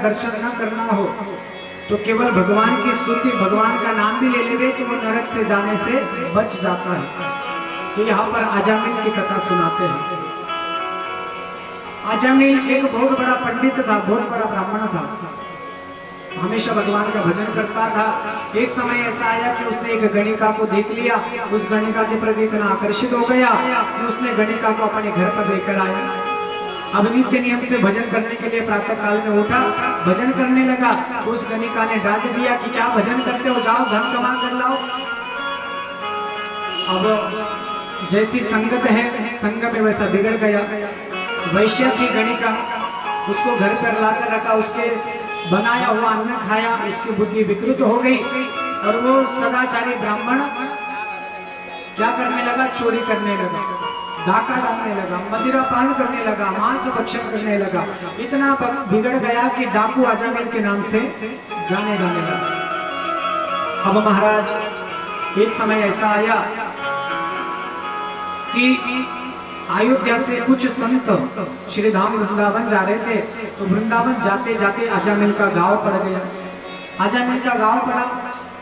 दर्शन न करना हो तो केवल भगवान की स्तुति, भगवान का नाम भी ले लेवे तो वो नरक से जाने से बच जाता है। तो यहाँ पर अजामिल की कथा सुनाते हैं। अजामिल एक बहुत बड़ा पंडित था, बहुत बड़ा ब्राह्मण था, हमेशा भगवान का भजन करता था। एक समय ऐसा आया कि उसने एक गणिका को देख लिया, उस गणिका के प्रति इतना आकर्षित हो गया कि उसने गणिका को अपने घर पर लेकर आया। अब नित्य नियम से भजन करने के लिए प्रातः काल में उठा, भजन करने लगा तो उस गणिका ने डांट दिया कि क्या भजन करते हो, जाओ धन कमा कर लाओ। अब जैसी संगत है, संग में वैसा बिगड़ गया। वैश्य थी गणिका, उसको घर पर लाकर रखा, उसके बनाया हुआ अन्न खाया, उसकी बुद्धि विकृत हो गई और वो सदाचारी ब्राह्मण क्या करने लगा, चोरी करने लगा, डाका डालने लगा, मदिरा पान करने लगा, मांस भक्षण करने लगा। इतना बिगड़ गया कि डाकू अजामिल के नाम से जाने लगा। अब महाराज एक समय ऐसा आया कि अयोध्या से कुछ संत श्री धाम वृंदावन जा रहे थे, तो वृंदावन जाते जाते अजामिल का गांव पड़ गया। अजामिल का गांव पड़ा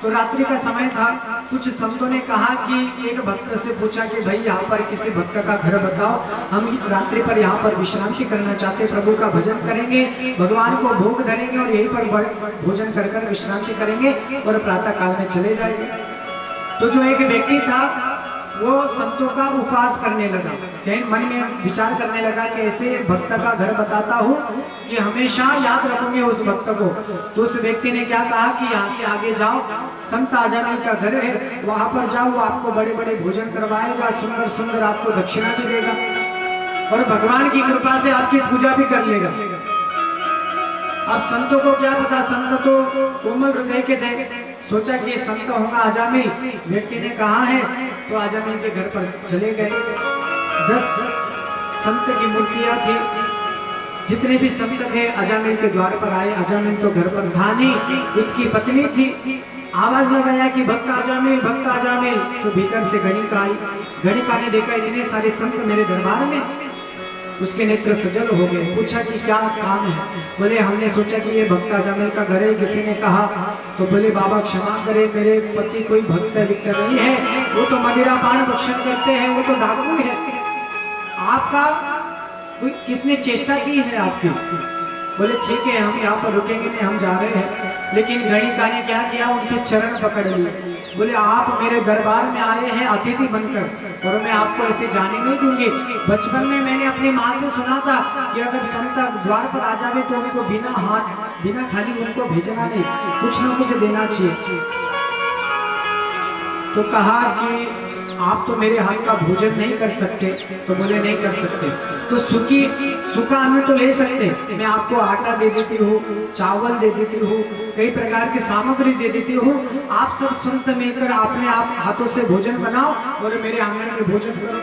तो रात्रि का समय था। कुछ संतों ने कहा कि एक भक्त से पूछा कि भाई यहाँ पर किसी भक्त का घर बताओ, हम रात्रि पर यहाँ पर विश्रांति करना चाहते, प्रभु का भजन करेंगे, भगवान को भोग धरेंगे और यहीं पर भोजन कर कर विश्रांति करेंगे और प्रातः काल में चले जाएंगे। तो जो एक व्यक्ति था वो संतों का उपवास करने लगा, कहीं मन में विचार करने लगा कि ऐसे भक्त का घर बताता हूँ कि हमेशा याद रखूंगे उस भक्त को। तो उस व्यक्ति ने क्या कहा कि यहाँ से आगे जाओ, संत अजामिल का घर है, वहां पर जाओ, वो आपको बड़े बड़े भोजन करवाएगा, सुंदर सुंदर आपको दक्षिणा भी देगा और भगवान की कृपा से आपकी पूजा भी कर लेगा। अब संतों को क्या पता, संत तो कोमल हृदय के थे, सोचा कि संत होगा अजामिल। व्यक्ति ने कहा है तो अजामिल के घर पर चले गए। 10 संत की मूर्तियां थी, जितने भी संत थे अजामिल के द्वार पर आए। अजामिल तो घर पर था नहीं, उसकी पत्नी थी। आवाज लगाया कि भक्त अजामिल, भक्त अजामिल। तो भीतर से गणिका आई। गणिका ने देखा इतने सारे संत मेरे दरबार में, उसके नेत्र सजल हो गए। पूछा कि क्या काम है? बोले हमने सोचा कि ये भक्त अजामिल का घर है, किसी ने कहा। तो बोले बाबा क्षमा करे, मेरे पति कोई भक्त विक्त नहीं है, वो तो मदिरा पान भक्षण करते हैं, वो तो डाकू है। आपका कोई किसने चेष्टा की है आपकी? बोले ठीक है, हम यहाँ पर रुकेंगे नहीं, हम जा रहे हैं। लेकिन गणिका ने क्या किया, उनके चरण पकड़ लिए। बोले आप मेरे दरबार में आए हैं अतिथि बनकर और मैं आपको ऐसे जाने नहीं दूंगी। बचपन में मैंने अपनी माँ से सुना था कि अगर संत द्वार पर आ जावे तो उनको बिना हाथ बिना खाली उनको भेजना नहीं, कुछ ना कुछ देना चाहिए। तो कहा कि आप तो मेरे हाथ का भोजन नहीं कर सकते। तो बोले नहीं कर सकते तो सूखा अन्न तो ले सकते, मैं आपको आटा दे देती हूँ, चावल दे देती हूँ, कई प्रकार की सामग्री दे देती हूँ। आप सब संत मिलकर अपने आप हाथों से भोजन बनाओ और मेरे आंगन में भोजन करो।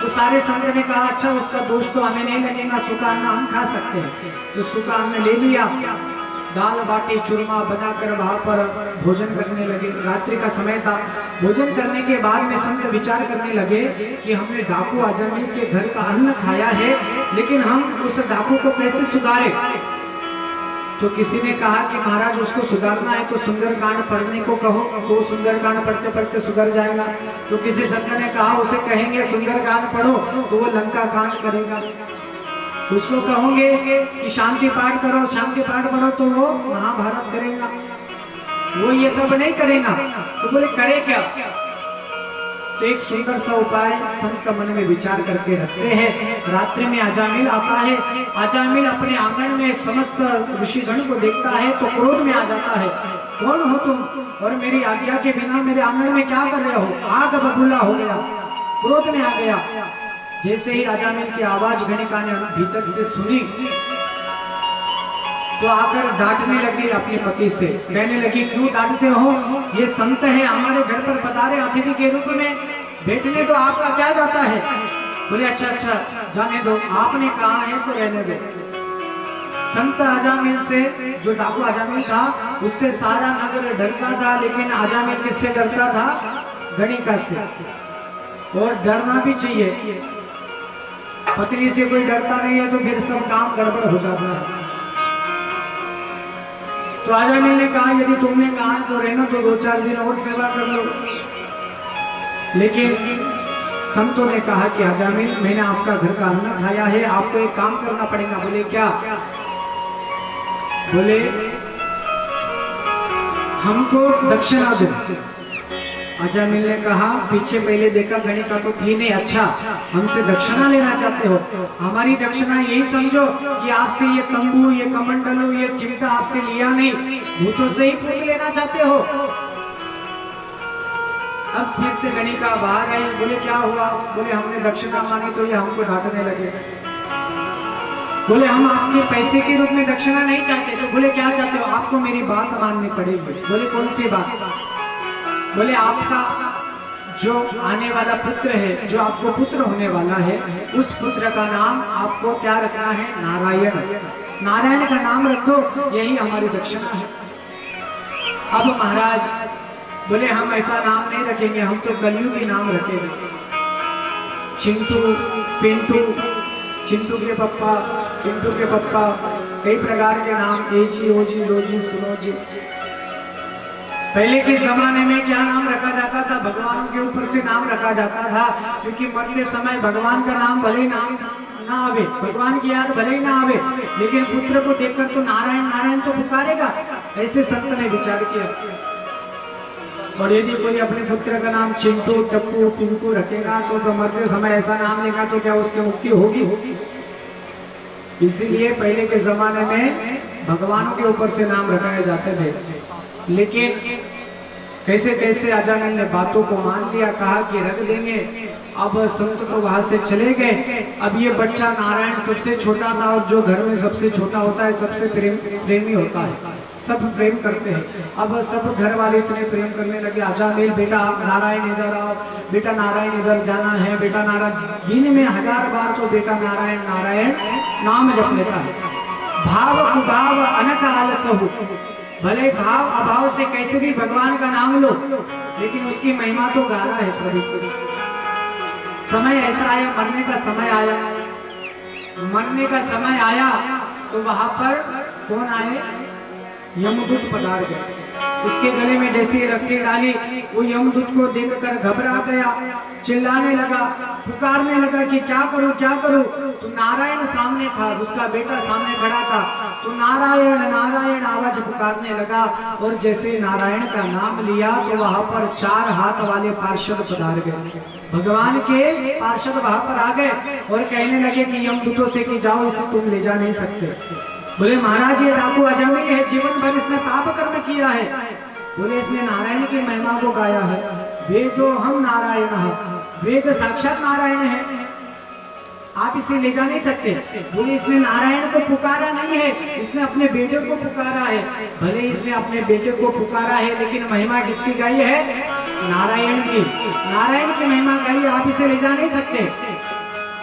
तो सारे संत ने कहा अच्छा, उसका दोष तो हमें नहीं लगेगा, सूखा अन्न हम खा सकते हैं। तो सूखा अन्न ले लिया, दाल बाटी चूरमा बनाकर वहां पर भोजन करने लगे। रात्रि का समय था। भोजन करने के बाद में संत विचार करने लगे कि हमने डाकू अजामिल के घर का अन्न खाया है, लेकिन हम उस डाकू को कैसे सुधारें? तो किसी ने कहा कि महाराज उसको सुधारना है तो सुंदरकांड पढ़ने को कहो, तो सुंदरकांड पढ़ते पढ़ते सुधर जाएगा। तो किसी संत ने कहा उसे कहेंगे सुंदरकांड पढ़ो तो वो लंका कांड करेगा। उसको कहोगे कि शांति पाठ करो, शांति पाठ पढ़ो तो वो महाभारत करेगा। वो ये सब नहीं करेगा। तो बोले करे क्या? तो एक सुंदर सा उपाय संत मन में विचार करके रखते हैं। रात्रि में अजामिल आता है। अजामिल अपने आंगन में समस्त ऋषिगण को देखता है तो क्रोध में आ जाता है। कौन हो तुम और मेरी आज्ञा के बिना मेरे आंगन में क्या कर रहे हो? आग बबूला हो गया, क्रोध में आ गया। जैसे ही अजामिल की आवाज गणिका ने भीतर से सुनी तो आकर डांटने लगी अपने पति से। कहने लगी क्यों डांटते हो? ये संत है, हमारे घर पर पधारे अतिथि के रूप में, बैठने तो आपका क्या जाता है? बोले अच्छा अच्छा जाने दो, आपने कहा है तो रहने दो। संत अजामिल से, जो डाकू अजामिल था, उससे सारा नगर डरता था, लेकिन अजामिल किससे डरता था? गणिका से। और डरना भी चाहिए। पत्नी से कोई डरता नहीं है तो फिर सब काम गड़बड़ हो जाता है। तो अजामिल ने कहा यदि तुमने कहा तो रहना तो 2-4 दिन और सेवा कर लो। लेकिन संतों ने कहा कि अजामिल मैंने आपका घर का अन्न खाया है, आपको एक काम करना पड़ेगा। बोले क्या? बोले हमको दक्षिणा दो। अजामिल ने कहा पीछे पहले देखा गणिका तो थी नहीं, अच्छा हमसे दक्षिणा लेना चाहते हो? हमारी दक्षिणा यही समझो कि आपसे ये तंबू, ये कमंडलू, ये चिमटा आपसे लिया नहीं, भूतों से ही पूछ लेना चाहते हो। अब फिर से गणिका बाहर आई। बोले क्या हुआ? बोले हमने दक्षिणा मांगी तो ये हमको डांटने लगे। बोले हम आपके पैसे के रूप में दक्षिणा नहीं चाहते। तो बोले क्या चाहते हो? आपको मेरी बात माननी पड़ेगी। बोले कौन सी बात? बोले आपका जो आने वाला पुत्र है, जो आपको पुत्र होने वाला है, उस पुत्र का नाम आपको क्या रखना है? नारायण। नारायण का नाम रख दो, यही हमारी दक्षिणा है। अब महाराज बोले हम ऐसा नाम नहीं रखेंगे, हम तो कलयुगी नाम रखेंगे। चिंटू, पिंटू, चिंटू के पप्पा, पिंटू के पप्पा, कई प्रकार के नाम, एजी, ओजी, लोजी, सुनोजी। पहले के जमाने में क्या नाम रखा जाता था? भगवान के ऊपर से नाम रखा जाता था, क्योंकि मरते समय भगवान का नाम भले ना आवे, भगवान की याद भले ही ना आवे, लेकिन पुत्र को देखकर तो नारायण नारायण तो पुकारेगा। ऐसे संत ने विचार किया। और यदि कोई अपने पुत्र का नाम चिंटू, टप्पू, पिंकू रखेगा तो मरते समय ऐसा नाम लेगा तो क्या उसकी मुक्ति होगी? इसीलिए पहले के जमाने में भगवानों के ऊपर से नाम रखाए जाते थे। लेकिन कैसे कैसे अजामिल ने बातों को मान लिया, कहा कि रख देंगे। अब संत तो वहां से चले गए। अब ये बच्चा नारायण सबसे छोटा था, और जो घर में सबसे छोटा होता है सबसे प्रेमी होता है, सब प्रेम करते हैं। अब सब घर वाले इतने प्रेम करने लगे, अजामिल बेटा नारायण इधर आओ, बेटा नारायण इधर जाना है, बेटा नारायण। दिन में 1000 बार तो बेटा नारायण नारायण नाम जप लेता है। भाव कुभाव अनक आलसहु, भले भाव अभाव से कैसे भी भगवान का नाम लो, लेकिन उसकी महिमा तो गाना है प्रभु। समय ऐसा आया, मरने का समय आया। मरने का समय आया तो वहां पर कौन आए? यमदूत पधार गए। उसके गले में जैसी रस्सी डाली, वो यमदूत को देखकर घबरा गया, चिल्लाने लगा, पुकारने लगा कि क्या करूं क्या करूं। तो नारायण सामने था, उसका बेटा सामने खड़ा था, तो नारायण नारायण आवाज पुकारने लगा। और जैसे नारायण का नाम लिया तो वहां पर 4 हाथ वाले पार्षद पधार गए। भगवान के पार्षद वहां पर आ गए और कहने लगे कि यमदूतों से कि जाओ, इसे तुम ले जा नहीं सकते। बोले महाराज ये डाकू अजामिल है, जीवन भर इसने पाप कर्म किया है। बोले इसने नारायण की महिमा को गाया है। वेदो हम नारायण है, वेद साक्षात नारायण है, आप इसे ले जा नहीं सकते। बोले इसने नारायण को पुकारा नहीं है, इसने अपने बेटे को पुकारा है। भले इसने अपने बेटे को पुकारा है, लेकिन महिमा किसकी गाई है? नारायण की। नारायण की महिमा गाई, आप इसे ले जा नहीं सकते।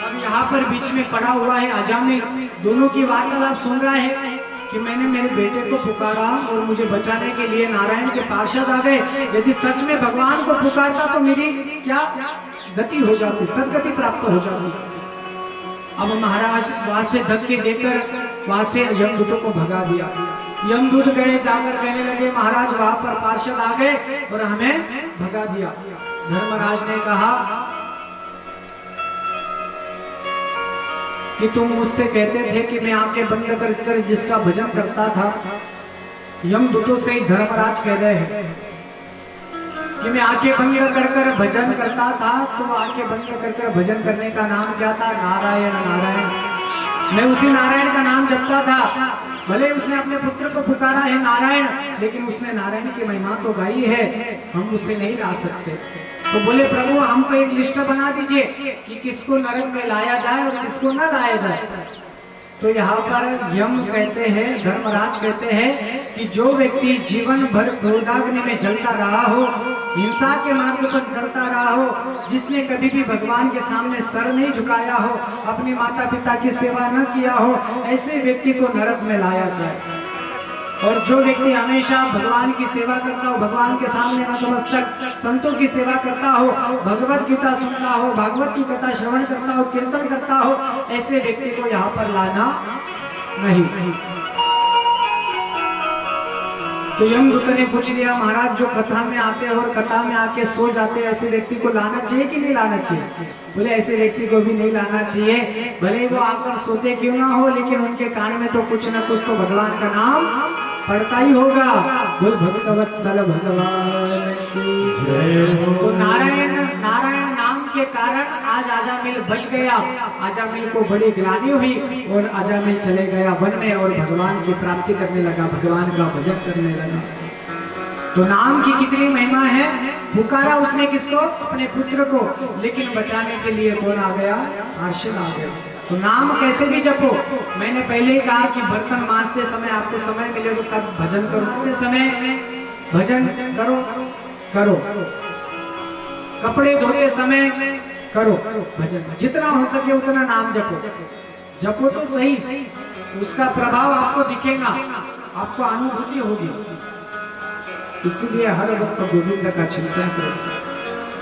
अब यहाँ पर बीच में पड़ा हुआ है अजामिल, दोनों की वार्तालाप सुन रहा है कि मैंने मेरे बेटे को पुकारा और मुझे बचाने के लिए नारायण के पार्षद आ गए। यदि सच में भगवान को पुकारता तो मेरी क्या गति हो जाती, सदगति प्राप्त हो जाती। अब महाराज वहां से धक्के देकर वहां से यमदूतों को भगा दिया। यमदूत गए, जाकर कहने लगे महाराज वहां पर पार्षद आ गए और हमें भगा दिया। धर्मराज ने कहा कि तुम मुझसे कहते थे कि मैं आंखें बंद कर जिसका भजन करता था। यमदूतों से ही धर्मराज कह रहे हैं कि मैं आंखें बंद कर भजन करता था। तो आंखें बंद कर भजन करने का नाम क्या था? नारायण नारायण। मैं उसी नारायण का नाम जपता था। भले उसने अपने पुत्र को पुकारा है नारायण, लेकिन उसने नारायण की महिमा तो गाई है, हम उसे नहीं ला सकते। तो बोले प्रभु हमको एक लिस्ट बना दीजिए कि किसको नरक में लाया जाए और किसको न लाया जाए। तो यहाँ पर यम कहते हैं, धर्मराज कहते हैं कि जो व्यक्ति जीवन भर क्रोधाग्नि में जलता रहा हो, हिंसा के मार्ग पर चलता रहा हो, जिसने कभी भी भगवान के सामने सर नहीं झुकाया हो, अपने माता पिता की सेवा न किया हो, ऐसे व्यक्ति को नरक में लाया जाए। और जो व्यक्ति हमेशा भगवान की सेवा करता हो, भगवान के सामने नतमस्तक संतों की सेवा करता हो, भगवत गीता सुनता हो, भागवत की कथा श्रवण करता हो, कीर्तन करता हो, ऐसे व्यक्ति को यहाँ पर लाना नहीं। तो यमदूत ने पूछ लिया, महाराज जो कथा में आते और कथा में आके सो जाते, ऐसे व्यक्ति को लाना चाहिए कि नहीं लाना चाहिए? बोले ऐसे व्यक्ति को भी नहीं लाना चाहिए, भले वो आकर सोते क्यों ना हो, लेकिन उनके कान में तो कुछ न कुछ तो भगवान का नाम पढ़ता ही होगा। बोल भक्तवत्सल भगवान की जय। तो नारायण नारायण नाम के कारण आज अजामिल बच गया। अजामिल को बड़ी ग्लानि हुई और अजामिल चले गया वन में और भगवान की प्राप्ति करने लगा, भगवान का भजन करने लगा। तो नाम की कितनी महिमा है। पुकारा उसने किसको? अपने पुत्र को, लेकिन बचाने के लिए कौन आ गया? अर्जुन आ गया। तो नाम कैसे भी जपो। मैंने पहले ही कहा कि बर्तन मांजते समय आपको समय मिले तो तब भजन करो, उतने समय भजन करो करो, कपड़े धोते समय करो भजन, जितना हो सके उतना नाम जपो। जपो तो सही, उसका प्रभाव आपको दिखेगा, आपको अनुभूति होगी। इसलिए हर वक्त गोविंद का चिंतन करो।